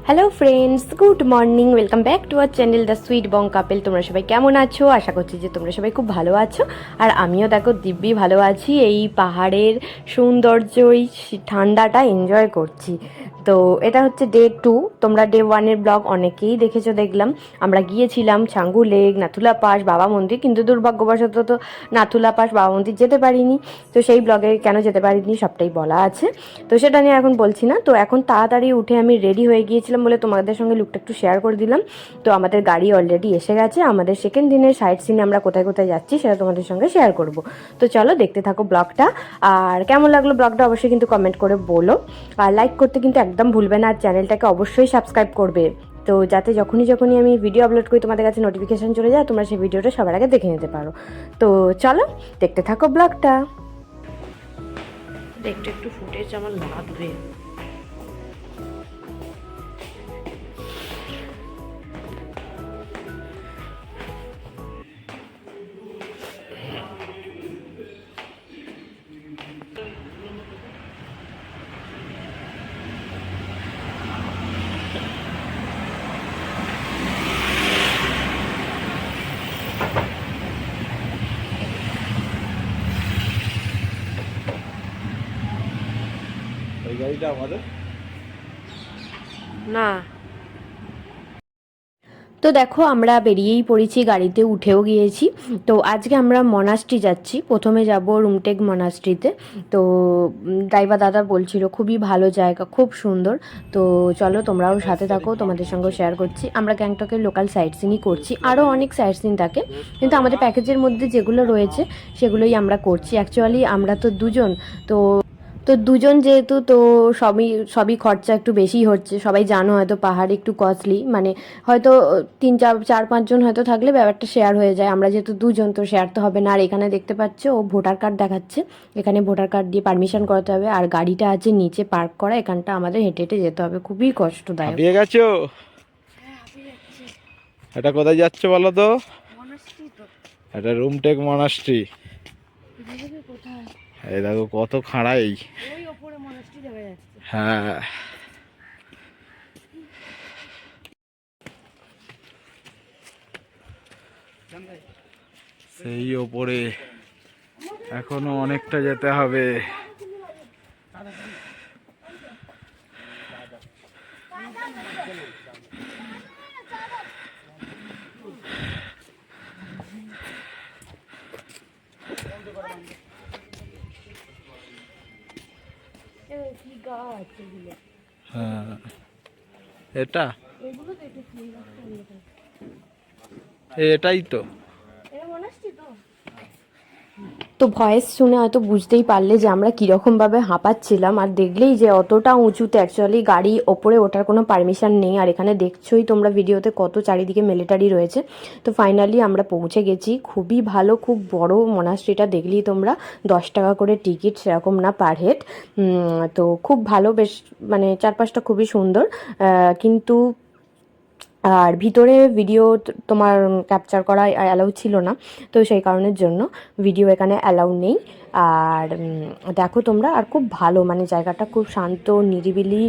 Hello friends, good morning, welcome back to our channel the sweet Bong couple. তোমরা সবাই কেমন আছো? আশা করছি যে তোমরা সবাই খুব ভালো আছো। আর আমিও দেখো দিব্যি ভালো আছি। এই পাহাড়ের সৌন্দর্য, এই ঠান্ডাটা এনজয় করছি। তো এটা হচ্ছে ডে 2। তোমরা ডে 1-এর ব্লগ অনেকেই দেখেছো দেখলাম। আমরা গিয়েছিলাম ছাঙ্গু লেক, নাথুলা পাস, বাবা মন্দির, কিন্তু দুর্ভাগ্যবশত তো নাথুলা পাস, বাবা মন্দির যেতে পারিনি। তো সেই ব্লগে কেন যেতে পারিনি সবটাই বলা আছে, তো সেটা নিয়ে এখন বলছি না। তো এখন তাড়াতাড়ি উঠে আমি রেডি হয়ে গিয়েছিলাম বলে তোমাদের সঙ্গে লুকটা একটু শেয়ার করে দিলাম। তো আমাদের গাড়ি অলরেডি এসে গেছে। আমাদের সেকেন্ড দিনের সাইট সিনে আমরা কোথায় কোথায় যাচ্ছি সেটা তোমাদের সঙ্গে শেয়ার করব। তো চলো দেখতে থাকো ব্লগটা। আর কেমন লাগলো ব্লগটা অবশ্যই কিন্তু কমেন্ট করে বলো। আর লাইক করতে কিন্তু একদম ভুলবে না। আর চ্যানেলটাকে অবশ্যই সাবস্ক্রাইব করবে, তো যাতে যখনই আমি ভিডিও আপলোড করি তোমাদের কাছে নোটিফিকেশান চলে যায়, তোমরা সেই ভিডিওটা সবার আগে দেখে নিতে পারো। তো চলো দেখতে থাকো ব্লগটা। একটু একটু ফুটেজ আমার লাগবে। এই গাড়িটা আমাদের না, তো দেখো আমরা বেরিয়েই পড়েছি, গাড়িতে উঠেও গিয়েছি। তো আজকে আমরা মনাস্ট্রি যাচ্ছি। প্রথমে যাব রুমটেক মনাস্ট্রিতে। তো ড্রাইভার দাদা বলছিল খুবই ভালো জায়গা, খুব সুন্দর। তো চলো তোমরাও সাথে থাকো, তোমাদের সঙ্গেও শেয়ার করছি। আমরা গ্যাংটকের লোকাল সাইট সিনই করছি, আরও অনেক সাইট সিন থাকে, কিন্তু আমাদের প্যাকেজের মধ্যে যেগুলো রয়েছে সেগুলোই আমরা করছি। অ্যাকচুয়ালি আমরা তো দুজন, তো দুজন যেহেতু, তো সবই খরচা একটু বেশিই হচ্ছে। সবাই জানো হয়তো পাহাড় একটু কস্টলি, মানে হয়তো 3-4-5 জন হয়তো থাকলে ব্যাপারটা শেয়ার হয়ে যায়। আমরা যেহেতু দুজন, তো শেয়ার তো হবে না। আর এখানে দেখতে পাচ্ছ ও ভোটার কার্ড দেখাচ্ছে, এখানে ভোটার কার্ড দিয়ে পারমিশন করাতে হবে। আর গাড়িটা আছে নিচে পার্ক করা, এখানটা আমাদের হেঁটে হেঁটে যেতে হবে, খুবই কষ্টদায়ক। হাঁপিয়ে গেছো? এটা কোথায় যাচ্ছে বলো তো? এটা রুমটেক মনাস্ট্রি। এই দেখো কত খাড়াই। হ্যাঁ, সেই ওপরে এখনো অনেকটা যেতে হবে। হ্যাঁ, এটাই তো। তো ভয়েস শুনে হয়তো বুঝতেই পারলে যে আমরা কীরকমভাবে হাঁপাচ্ছিলাম। আর দেখলেই যে অতটা উঁচুতে অ্যাকচুয়ালি গাড়ি ওপরে ওঠার কোনো পারমিশন নেই। আর এখানে দেখছোই তোমরা ভিডিওতে কত চারিদিকে মিলিটারি রয়েছে। তো ফাইনালি আমরা পৌঁছে গেছি। খুবই ভালো, খুব বড় মনাস্ট্রিটা, দেখলেই তোমরা। 10 টাকা করে টিকিট, সেরকম না পার হেড। তো খুব ভালো, বেশ মানে চারপাশটা খুবই সুন্দর। কিন্তু আর ভিতরে ভিডিও তোমার ক্যাপচার করা অ্যালাউ ছিল না, তো সেই কারণের জন্য ভিডিও এখানে অ্যালাউ নেই। আর দেখো তোমরা, আর খুব ভালো, মানে জায়গাটা খুব শান্ত, নিরিবিলি,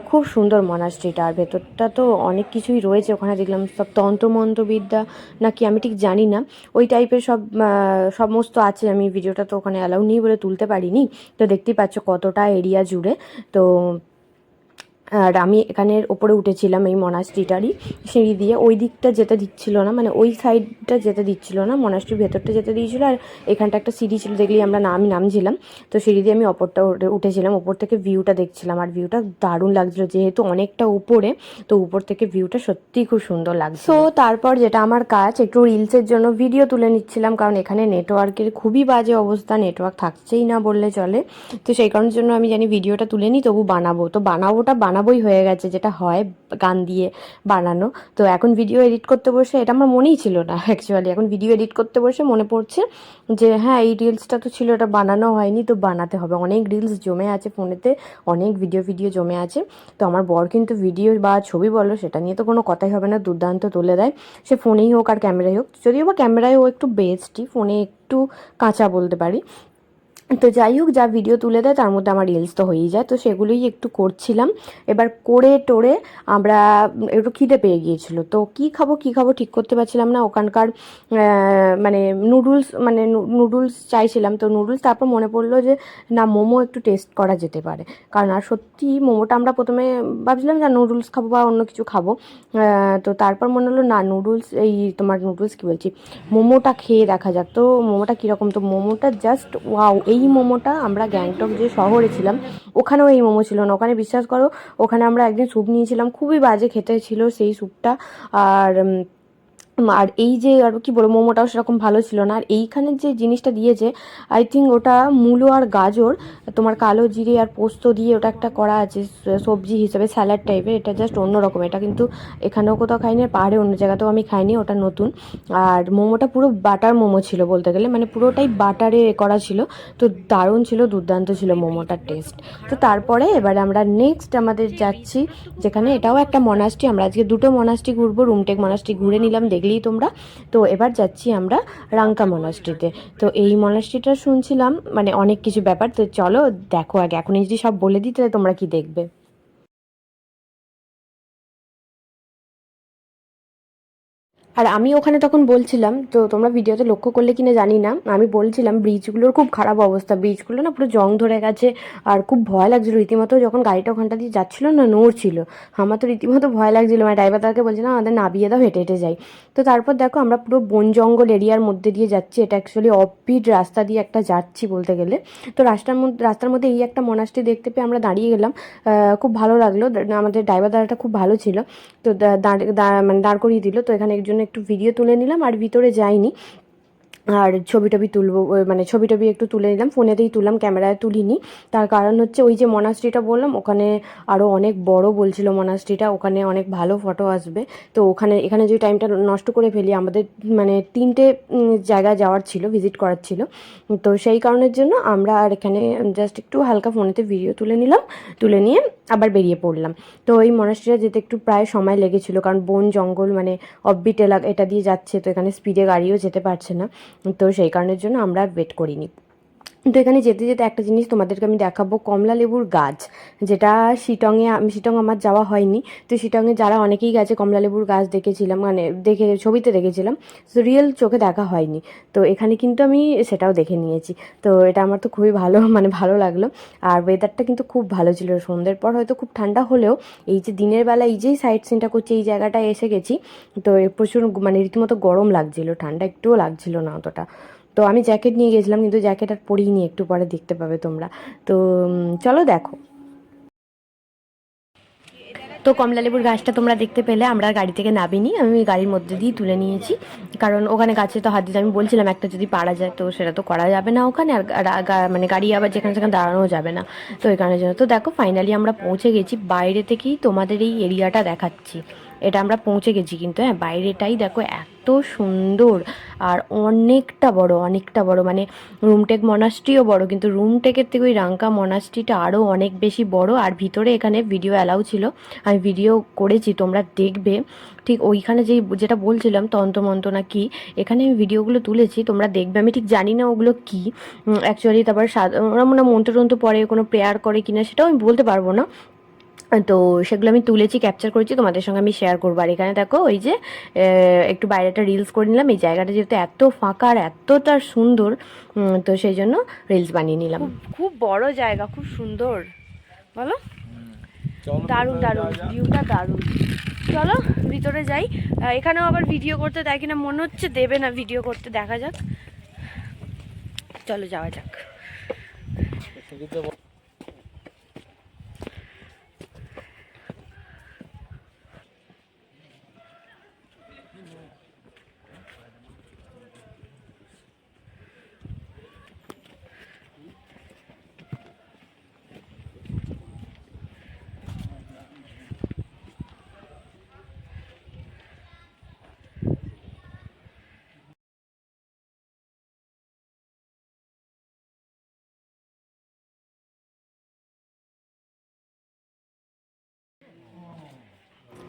খুব সুন্দর মনাস্ট্রিটা। আর ভেতরটা তো অনেক কিছুই রয়েছে, ওখানে দেখলাম সব তন্ত্রমন্ত্রবিদ্যা নাকি আমি ঠিক জানি না, ওই টাইপের সমস্ত আছে। আমি ভিডিওটা তো ওখানে অ্যালাউ নেই বলে তুলতে পারিনি। তো দেখতেই পাচ্ছ কতটা এরিয়া জুড়ে। তো আর আমি এখানের ওপরে উঠেছিলাম এই মনাস্ট্রিটারই সিঁড়ি দিয়ে। ওই দিকটা যেতে দিচ্ছিল না, মানে ওই সাইডটা যেতে দিচ্ছিল না, মনাস্ট্রির ভেতরটা যেতে দিয়েছিলো। আর এখানটা একটা সিঁড়ি ছিল, দেখলেই আমি নামছিলাম। তো সিঁড়ি দিয়ে আমি ওপরটা উঠেছিলাম, ওপর থেকে ভিউটা দেখছিলাম। আর ভিউটা দারুণ লাগছিলো, যেহেতু অনেকটা উপরে, তো উপর থেকে ভিউটা সত্যিই খুব সুন্দর লাগছে। তো তারপর যেটা আমার কাজ, একটু রিলসের জন্য ভিডিও তুলে নিচ্ছিলাম, কারণ এখানে নেটওয়ার্কের খুবই বাজে অবস্থা, নেটওয়ার্ক থাকছেই না বললে চলে। তো সেই কারণের জন্য আমি জানি ভিডিওটা তুলে নিই, তবু বানাবো। তো বানাবোই হয়ে গেছে, যেটা হয় গান দিয়ে বানানো। তো এখন ভিডিও এডিট করতে বসে, এটা আমার মনেই ছিল না অ্যাকচুয়ালি, এখন ভিডিও এডিট করতে বসে মনে পড়ছে যে হ্যাঁ এই রিলসটা তো ছিল, এটা বানানো হয়নি, তো বানাতে হবে। অনেক রিলস জমে আছে ফোনেতে, অনেক ভিডিও জমে আছে। তো আমার বর কিন্তু ভিডিও বা ছবি বলো, সেটা নিয়ে তো কোনো কথাই হবে না, দুর্দান্ত তুলে দেয়, সে ফোনেই হোক আর ক্যামেরায় হোক। যদিও বা ক্যামেরায় ও একটু বেস্টই, ফোনে একটু কাঁচা বলতে পারি। তো যাই হোক, যা ভিডিও তুলে দেয় তার মধ্যে আমার রিলস তো হয়েই যায়, তো সেগুলোই একটু করছিলাম। এবার করে টোরে আমরা একটু খিদে পেয়ে গিয়েছিল, তো কী খাবো ঠিক করতে পারছিলাম না। ওখানকার মানে নুডলস চাইছিলাম, তো নুডলস, তারপর মনে পড়লো যে না, মোমো একটু টেস্ট করা যেতে পারে। কারণ আর সত্যি মোমোটা আমরা প্রথমে ভাবছিলাম যে নুডলস খাবো বা অন্য কিছু খাবো, তো তারপর মনে হলো না, নুডলস কী বলছি, মোমোটা খেয়ে দেখা যাক। তো মোমোটা কীরকম, তো মোমোটা জাস্ট ওয়াও। এই মোমোটা আমরা গ্যাংটক যে শহরে ছিলাম ওখানেও এই মোমো ছিল না। ওখানে বিশ্বাস করো, ওখানে আমরা একদিন স্যুপ নিয়েছিলাম, খুবই বাজে খেতে ছিল সেই স্যুপটা। আর আর এই যে আর কি বলবো, মোমোটাও সেরকম ভালো ছিল না। আর এইখানের যে জিনিসটা দিয়েছে, আই থিঙ্ক ওটা মূলো আর গাজর, তোমার কালো জিরে আর পোস্ত দিয়ে ওটা একটা করা আছে সবজি হিসেবে, স্যালাড টাইপের। এটা জাস্ট অন্যরকম, এটা কিন্তু এখানেও কোথাও খাইনি, আর পাহাড়ে অন্য জায়গাতেও আমি খাইনি, ওটা নতুন। আর মোমোটা পুরো বাটার মোমো ছিল বলতে গেলে, মানে পুরোটাই বাটারে করা ছিল। তো দারুণ ছিল, দুর্দান্ত ছিল মোমোটার টেস্ট। তো তারপরে এবারে আমরা নেক্সট আমাদের যাচ্ছি, যেখানে এটাও একটা মনাস্ট্রি। আমরা আজকে দুটো মনাস্ট্রি ঘুরবো, রুমটেক মনাস্ট্রি ঘুরে নিলাম, দেখলেই তোমরা। তো এবার যাচ্ছি আমরা রাঙ্কা মনাস্ট্রিতে। তো এই মনাস্ট্রিটা শুনছিলাম মানে অনেক কিছু ব্যাপার, তো চলো দেখো আগে। এখন যদি সব বলে দিই তাহলে তোমরা কি দেখবে। আর আমি ওখানে তখন বলছিলাম, তো তোমরা ভিডিওতে লক্ষ্য করলে কিনা জানি না, আমি বলছিলাম ব্রিজগুলোর খুব খারাপ অবস্থা, ব্রিজগুলো না পুরো জং ধরে গেছে। আর খুব ভয় লাগছিলো রীতিমতো, যখন গাড়িটা ওখানটা দিয়ে যাচ্ছিলো না, নড়ছিল, আমার তো রীতিমতো ভয় লাগছিলো। মানে ড্রাইভার তাকে বলছিলাম আমাদের নামিয়ে দাও, হেঁটে হেঁটে যাই। তো তারপর দেখো আমরা পুরো বন জঙ্গল এরিয়ার মধ্যে দিয়ে যাচ্ছি, এটা অ্যাকচুয়ালি অফবিট রাস্তা দিয়ে একটা যাচ্ছি বলতে গেলে। তো রাস্তার মধ্যে এই একটা মনাস্ট্রি দেখতে পেয়ে আমরা দাঁড়িয়ে গেলাম, খুব ভালো লাগলো। আমাদের ড্রাইভার দাদাটা খুব ভালো ছিল, তো দাঁড় করিয়ে দিল। তো এখানে একজন একটু ভিডিও তুলে নিলাম, আর ভিতরে যাইনি। আর ছবি টবি তুলবো, মানে ছবি টবি একটু তুলে নিলাম, ফোনেতেই তুললাম, ক্যামেরায় তুলিনি। তার কারণ হচ্ছে ওই যে মনাস্ট্রিটা বললাম, ওখানে আরও অনেক বড় বলছিল মনাস্ট্রিটা, ওখানে অনেক ভালো ফটো আসবে। তো এখানে যে টাইমটা নষ্ট করে ফেলি, আমাদের মানে 3টে জায়গা যাওয়ার ছিল, ভিজিট করার ছিল। তো সেই কারণের জন্য আমরা আর এখানে জাস্ট একটু হালকা ফোনেতে ভিডিও তুলে নিলাম, তুলে নিয়ে আবার বেরিয়ে পড়লাম। তো এই মনাস্ট্রিটা যেতে একটু প্রায় সময় লেগেছিলো, কারণ বন জঙ্গল মানে অফবিট এলাকা এটা দিয়ে যাচ্ছে, তো এখানে স্পিডে গাড়িও যেতে পারছে না। তো সেই কারণের জন্য আমরা আর ওয়েট করিনি। তো এখানে যেতে যেতে একটা জিনিস তোমাদেরকে আমি দেখাবো, কমলা লেবুর গাছ, যেটা শিটং আমার যাওয়া হয়নি। তো শিটংয়ে যারা অনেকেই গেছে, কমলা লেবুর গাছ দেখেছিলাম, মানে ছবিতে দেখেছিলাম, তো রিয়েল চোখে দেখা হয়নি। তো এখানে কিন্তু আমি সেটাও দেখে নিয়েছি। তো এটা আমার তো খুবই ভালো মানে ভালো লাগলো। আর ওয়েদারটা কিন্তু খুব ভালো ছিল, সন্ধ্যের পর হয়তো খুব ঠান্ডা হলেও এই যে দিনের বেলা এই যেই সাইট সিনটা করছি, এই জায়গাটায় এসে গেছি, তো প্রচুর মানে রীতিমতো গরম লাগছিল, ঠান্ডা একটুও লাগছিল না অতটা। তো আমি জ্যাকেট নিয়ে গেছিলাম, কিন্তু জ্যাকেট আর পরিনি, একটু পরে দেখতে পাবে তোমরা। তো চলো দেখো। তো কমলালেবুর গাছটা তোমরা দেখতে পেলে, আমরা গাড়ি থেকে নামিনি, আমি গাড়ির মধ্যে দিয়ে তুলে নিয়েছি, কারণ ওখানে গাছে তো হাত দিতে আমি বলছিলাম একটা যদি পারা যায়, তো সেটা তো করা যাবে না ওখানে, আর মানে গাড়ি আবার যেখানে সেখানে দাঁড়ানোও যাবে না। তো এই কারণের জন্য তো দেখো ফাইনালি আমরা পৌঁছে গেছি। বাইরে থেকেই তোমাদের এই এরিয়াটা দেখাচ্ছি, এটা আমরা পৌঁছে গেছি কিন্তু, হ্যাঁ বাইরেটাই দেখো এত সুন্দর, আর অনেকটা বড়, মানে রুমটেক মনাস্ট্রিও বড়, কিন্তু রুমটেকের থেকে ওই রাঙ্কা মনাস্ট্রিটা আরও অনেক বেশি বড়। আর ভিতরে এখানে ভিডিও অ্যালাউ ছিল, আমি ভিডিও করেছি, তোমরা দেখবে। ঠিক ওইখানে যেটা বলছিলাম তন্ত্রমন্ত্র না কি, এখানে আমি ভিডিওগুলো তুলেছি, তোমরা দেখবে। আমি ঠিক জানি না ওগুলো কী অ্যাকচুয়ালি, তারপর ওরা মনে মন্ত্র পড়ে, কোনো প্রেয়ার করে কিনা সেটাও আমি বলতে পারবো না। তো সেগুলো আমি তুলেছি, ক্যাপচার করেছি, তোমাদের সঙ্গে আমি শেয়ার করবো। আর এখানে দেখো ওই যে একটু বাইরেটা রিলস করে নিলাম, এই জায়গাটা যেহেতু এত ফাঁকা আর এতটা সুন্দর, তো সেই জন্য রিলস বানিয়ে নিলাম। খুব বড় জায়গা, খুব সুন্দর, বলো। দারুণ দারুণ, ভিউটা দারুণ। চলো ভিতরে যাই। এখানেও আবার ভিডিও করতে দেয় কিনা মনে হচ্ছে, দেবে না ভিডিও করতে, দেখা যাক। চলো যাওয়া যাক।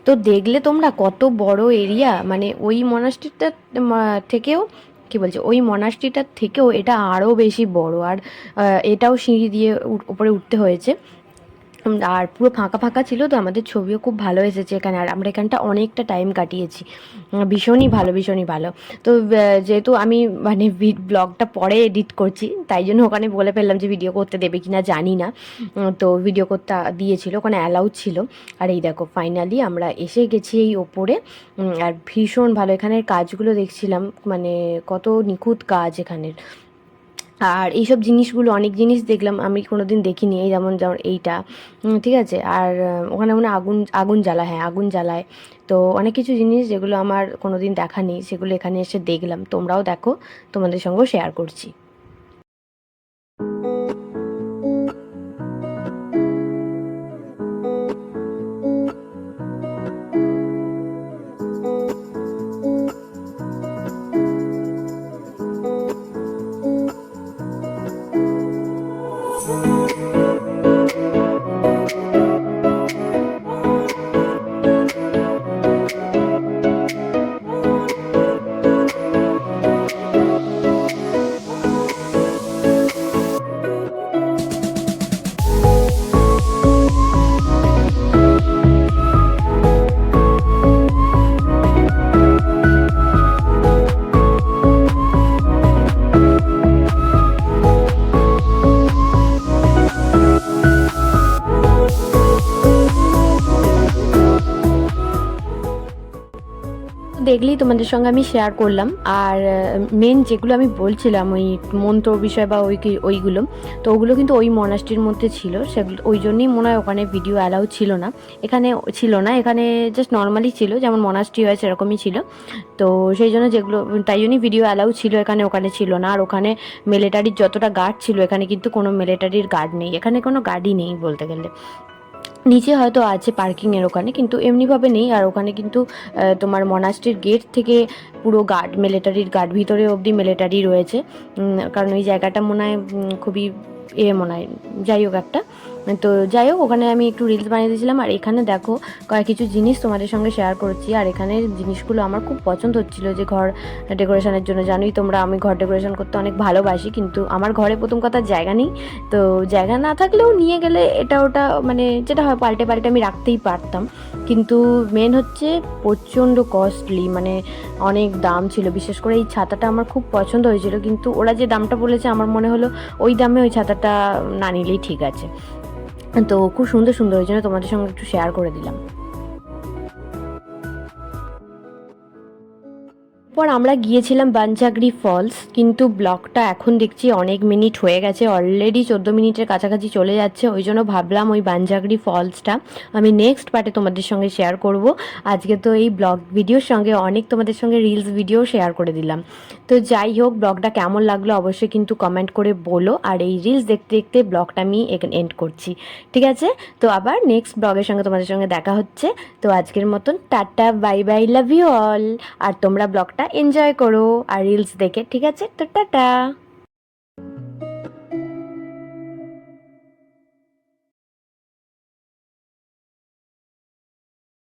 তো দেখলে তোমরা কত বড় এরিয়া, মানে ওই মনাস্ট্রিটা থেকেও, কি বলছে, ওই মনাস্ট্রিটার থেকেও এটা আরও বেশি বড়। আর এটাও সিঁড়ি দিয়ে উপরে উঠতে হয়েছে। আর পুরো ফাঁকা ফাঁকা ছিল, তো আমাদের ছবিও খুব ভালো এসেছে এখানে। আর আমরা এখানটা অনেকটা টাইম কাটিয়েছি, ভীষণই ভালো, ভীষণই ভালো। তো যেহেতু আমি মানে ব্লগটা পরে এডিট করছি, তাই জন্য ওখানে বলে ফেললাম যে ভিডিও করতে দেবে কি না জানি না। তো ভিডিও করতে দিয়েছিল, ওখানে অ্যালাউড ছিল। আর এই দেখো ফাইনালি আমরা এসে গেছি এই ওপরে। আর ভীষণ ভালো এখানের কাজগুলো দেখছিলাম, মানে কত নিখুঁত কাজ এখানের। আর এইসব জিনিসগুলো, অনেক জিনিস দেখলাম আমি কোনোদিন দেখিনি, এই যেমন যেমন এইটা, ঠিক আছে। আর ওখানে মানে আগুন আগুন জ্বালায়, হ্যাঁ আগুন জ্বালায়। তো অনেক কিছু জিনিস যেগুলো আমার কোনোদিন দেখা নেই, সেগুলো এখানে এসে দেখলাম। তোমরাও দেখো, তোমাদের সঙ্গেও শেয়ার করছি। দেখলেই তোমাদের সঙ্গে আমি শেয়ার করলাম। আর মেন যেগুলো আমি বলছিলাম ওই মন্ত্র বিষয় বা ওইগুলো, তো ওগুলো কিন্তু ওই মনাস্ট্রির মধ্যে ছিল। সেগুলো ওই জন্যই মনে হয় ওখানে ভিডিও অ্যালাউ ছিল না, এখানে ছিল না। এখানে জাস্ট নর্মালি ছিল, যেমন মনাস্ট্রি হয় সেরকমই ছিল। তো সেই জন্য যেগুলো, তাই জন্যই ভিডিও অ্যালাউ ছিল এখানে, ওখানে ছিল না। আর ওখানে মিলিটারির যতটা গার্ড ছিল, এখানে কিন্তু কোনো মিলিটারির গার্ড নেই, এখানে কোনো গার্ডই নেই বলতে গেলে। নিচে হয়তো আছে পার্কিংয়ের ওখানে, কিন্তু এমনিভাবে নেই। আর ওখানে কিন্তু তোমার মনাস্ট্রির গেট থেকে পুরো গার্ড, মিলিটারির গার্ড, ভিতরে অবধি মিলিটারি রয়েছে। কারণ ওই জায়গাটা মনে হয় খুবই মনে হয়, যাই হোক একটা। তো যাই হোক, ওখানে আমি একটু রিলস বানিয়ে দিয়েছিলাম। আর এখানে দেখো কিছু জিনিস তোমাদের সঙ্গে শেয়ার করছি। আর এখানের জিনিসগুলো আমার খুব পছন্দ হচ্ছিলো, যে ঘর ডেকোরেশনের জন্য। জানোই তোমরা আমি ঘর ডেকোরেশন করতে অনেক ভালোবাসি, কিন্তু আমার ঘরে প্রথম কথা জায়গা নেই। তো জায়গা না থাকলেও নিয়ে গেলে এটা ওটা মানে যেটা হয় পাল্টে পাল্টে আমি রাখতেই পারতাম। কিন্তু মেন হচ্ছে প্রচণ্ড কস্টলি, মানে অনেক দাম ছিল। বিশেষ করে এই ছাতাটা আমার খুব পছন্দ হয়েছিল, কিন্তু ওরা যে দামটা বলেছে আমার মনে হলো ওই দামে ওই ছাতাটা না নিলেই ঠিক আছে। তো খুব সুন্দর সুন্দর, ওই জন্য তোমাদের সঙ্গে একটু শেয়ার করে দিলাম। পর আমরা গিয়েছিলাম বানচাগড়ি ফলস, কিন্তু ব্লগটা এখন দেখছি অনেক মিনিট হয়ে গেছে, অলরেডি 14 মিনিটের কাছাকাছি চলে যাচ্ছে। ওই জন্য ভাবলাম ওই বানচাগড়ি ফলসটা আমি নেক্সট পার্টে তোমাদের সঙ্গে শেয়ার করব। আজকে তো এই ব্লগ ভিডিওর সঙ্গে অনেক তোমাদের সঙ্গে রিলস ভিডিও শেয়ার করে দিলাম। তো যাই হোক, ব্লগটা কেমন লাগলো অবশ্যই কিন্তু কমেন্ট করে বলো। আর এই রিলস দেখতে দেখতে ব্লগটা আমি এন্ড করছি, ঠিক আছে? তো আবার নেক্সট ব্লগের সঙ্গে তোমাদের সঙ্গে দেখা হচ্ছে। তো আজকের মতন tata, bye bye, love you all. আর তোমরা ব্লগটা এনজয় করো আর রিলস দেখে, ঠিক আছে? তো টাটা।